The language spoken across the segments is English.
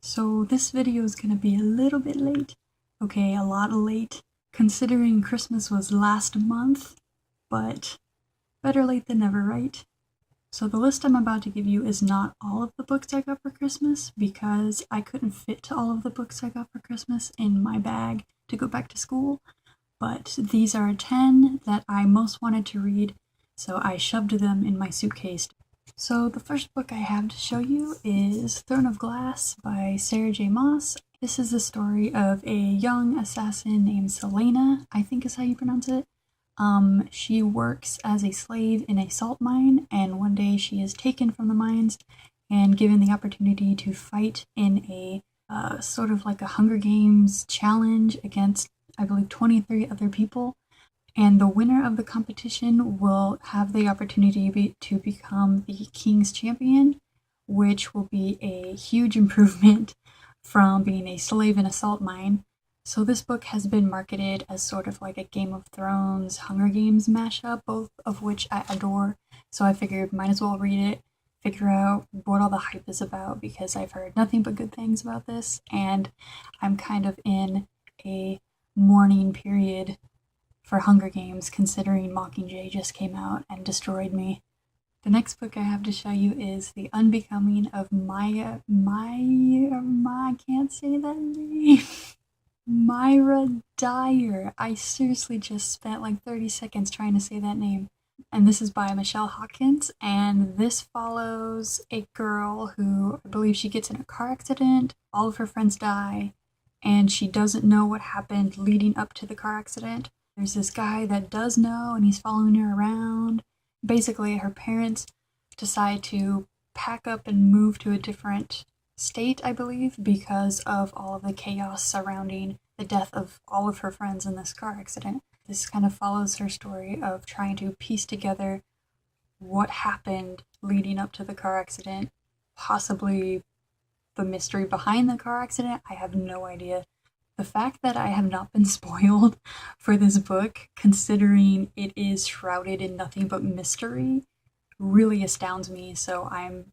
So this video is gonna be a little bit late. Okay, a lot late, considering Christmas was last month, but better late than never, right? So the list I'm about to give you is not all of the books I got for Christmas, because I couldn't fit all of the books I got for Christmas in my bag to go back to school, but these are 10 that I most wanted to read, so I shoved them in my suitcase. So the first book I have to show you is Throne of Glass by Sarah J. Maas. This is the story of a young assassin named Selena, I think is how you pronounce it. She works as a slave in a salt mine, and one day she is taken from the mines and given the opportunity to fight in a sort of like a Hunger Games challenge against, I believe, 23 other people. And the winner of the competition will have the opportunity to become the King's Champion, which will be a huge improvement from being a slave in a salt mine. So this book has been marketed as sort of like a Game of Thrones, Hunger Games mashup, both of which I adore. So I figured might as well read it, figure out what all the hype is about, because I've heard nothing but good things about this, and I'm kind of in a mourning period for Hunger Games, considering Mockingjay just came out and destroyed me. The next book I have to show you is The Unbecoming of Maya, I can't say that name. Myra Dyer. I seriously just spent like 30 seconds trying to say that name. And this is by Michelle Hawkins, and this follows a girl who, I believe she gets in a car accident, all of her friends die, and she doesn't know what happened leading up to the car accident. There's this guy that does know, and he's following her around. Basically, her parents decide to pack up and move to a different state, I believe, because of all of the chaos surrounding the death of all of her friends in this car accident. This kind of follows her story of trying to piece together what happened leading up to the car accident, possibly the mystery behind the car accident. I have no idea. The fact that I have not been spoiled for this book, considering it is shrouded in nothing but mystery, really astounds me. So I'm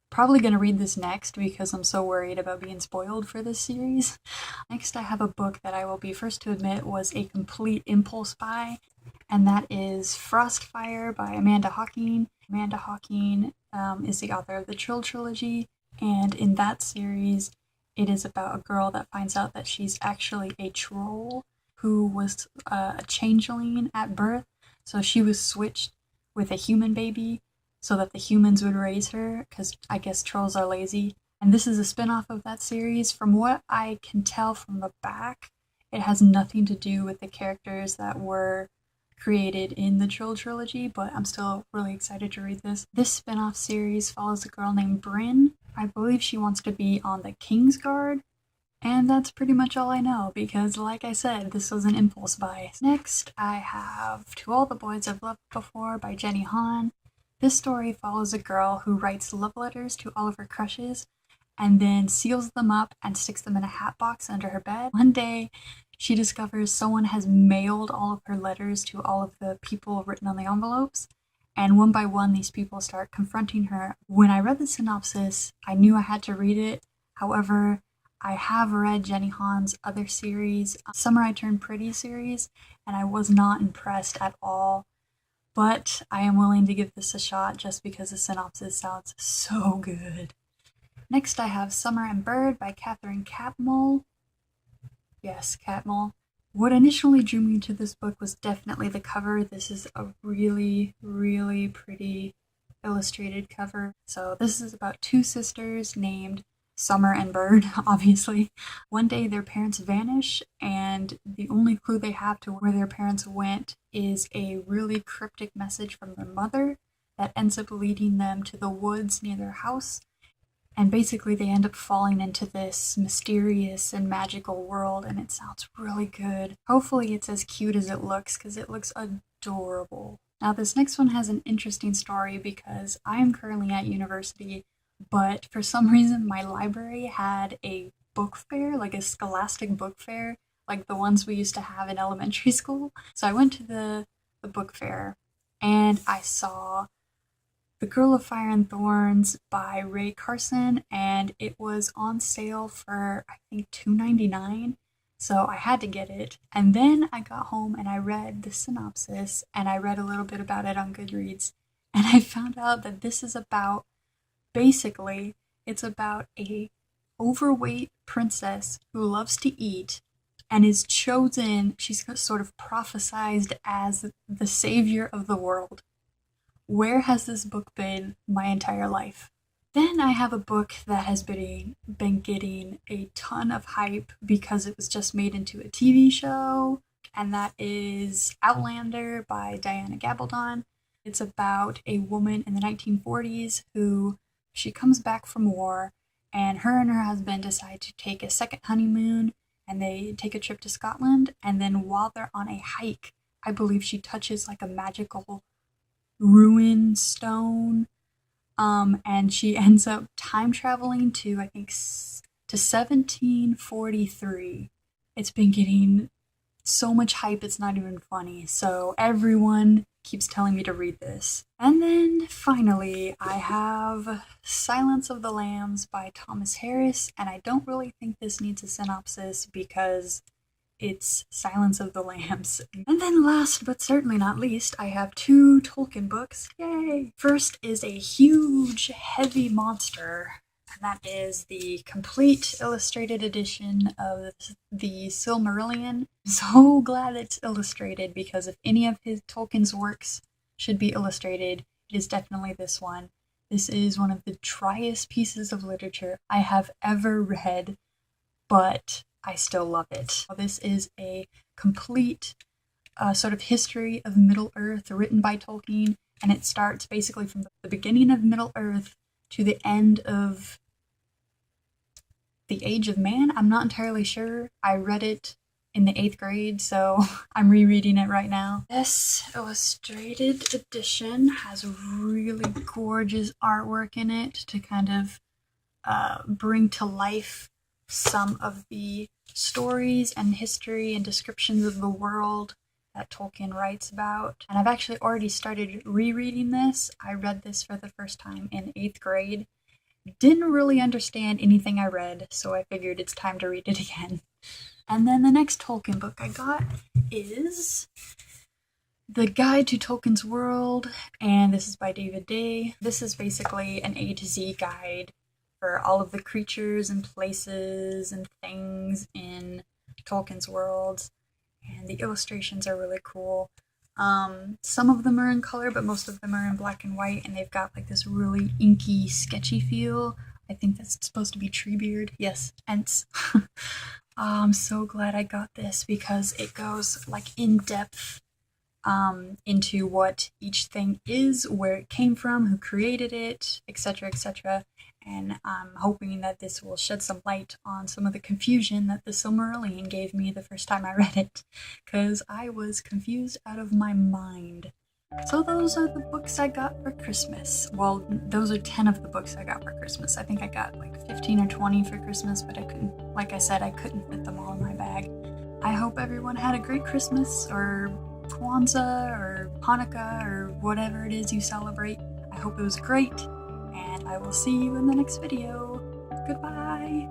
probably going to read this next because I'm so worried about being spoiled for this series. Next, I have a book that I will be first to admit was a complete impulse buy, and that is Frostfire by Amanda Hocking. Amanda Hocking is the author of the Trill trilogy, and in that series, it is about a girl that finds out that she's actually a troll who was a changeling at birth. So she was switched with a human baby so that the humans would raise her, because I guess trolls are lazy. And this is a spin-off of that series. From what I can tell from the back, it has nothing to do with the characters that were created in the Trill trilogy, but I'm still really excited to read this. This spin-off series follows a girl named Bryn. I believe she wants to be on the King's Guard, and that's pretty much all I know, because like I said, this was an impulse buy. Next, I have To All the Boys I've Loved Before by Jenny Han. This story follows a girl who writes love letters to all of her crushes, and then seals them up and sticks them in a hat box under her bed. One day, she discovers someone has mailed all of her letters to all of the people written on the envelopes, and one by one these people start confronting her. When I read the synopsis, I knew I had to read it. However, I have read Jenny Han's other series, Summer I Turned Pretty series, and I was not impressed at all. But I am willing to give this a shot just because the synopsis sounds so good. Next, I have Summer and Bird by Catherine Catmull. Yes, Catmull. What initially drew me to this book was definitely the cover. This is a really, really pretty illustrated cover. So this is about two sisters named Summer and Bird, obviously. One day their parents vanish, and the only clue they have to where their parents went is a really cryptic message from their mother that ends up leading them to the woods near their house. And basically they end up falling into this mysterious and magical world, and it sounds really good. Hopefully it's as cute as it looks, because it looks adorable. Now this next one has an interesting story because I am currently at university, but for some reason my library had a book fair, like a scholastic book fair, like the ones we used to have in elementary school. So I went to the book fair, and I saw The Girl of Fire and Thorns by Ray Carson, and it was on sale for, I think, $2.99. So I had to get it. And then I got home and I read the synopsis and I read a little bit about it on Goodreads. And I found out that this is about, basically, it's about a overweight princess who loves to eat and is chosen, she's sort of prophesized as the savior of the world. Where has this book been my entire life? Then I have a book that has been getting a ton of hype because it was just made into a TV show, and that is Outlander by Diana Gabaldon. It's about a woman in the 1940s who, she comes back from war, and her husband decide to take a second honeymoon, and they take a trip to Scotland, and then while they're on a hike, I believe she touches like a magical ruin stone, and she ends up time traveling to, I think, to 1743. It's been getting so much hype, it's not even funny, so everyone keeps telling me to read this. And then finally, I have Silence of the Lambs by Thomas Harris, and I don't really think this needs a synopsis because it's Silence of the Lambs. And then last but certainly not least, I have 2 Tolkien books. Yay! First is a huge, heavy monster, and that is the complete illustrated edition of the Silmarillion. So glad it's illustrated, because if any of Tolkien's works should be illustrated, it is definitely this one. This is one of the driest pieces of literature I have ever read, but I still love it. This is a complete sort of history of Middle-earth written by Tolkien, and it starts basically from the beginning of Middle-earth to the end of the Age of Man. I'm not entirely sure. I read it in the 8th grade, so I'm rereading it right now. This illustrated edition has really gorgeous artwork in it to kind of bring to life some of the stories and history and descriptions of the world that Tolkien writes about. And I've actually already started rereading this. I read this for the first time in 8th grade. Didn't really understand anything I read, so I figured it's time to read it again. And then the next Tolkien book I got is The Guide to Tolkien's World, and this is by David Day. This is basically an A to Z guide for all of the creatures and places and things in Tolkien's world, and the illustrations are really cool. Some of them are in color, but most of them are in black and white, and they've got like this really inky, sketchy feel. I think that's supposed to be Treebeard. Yes, Ents. I'm so glad I got this because it goes like in depth into what each thing is, where it came from, who created it, etc., etc. And I'm hoping that this will shed some light on some of the confusion that the Silmarillion gave me the first time I read it, because I was confused out of my mind. So those are the books I got for Christmas. Well, those are 10 of the books I got for Christmas. I think I got like 15 or 20 for Christmas, but I couldn't, like I said, I couldn't fit them all in my bag. I hope everyone had a great Christmas, or Kwanzaa, or Hanukkah, or whatever it is you celebrate. I hope it was great, and I will see you in the next video. Goodbye!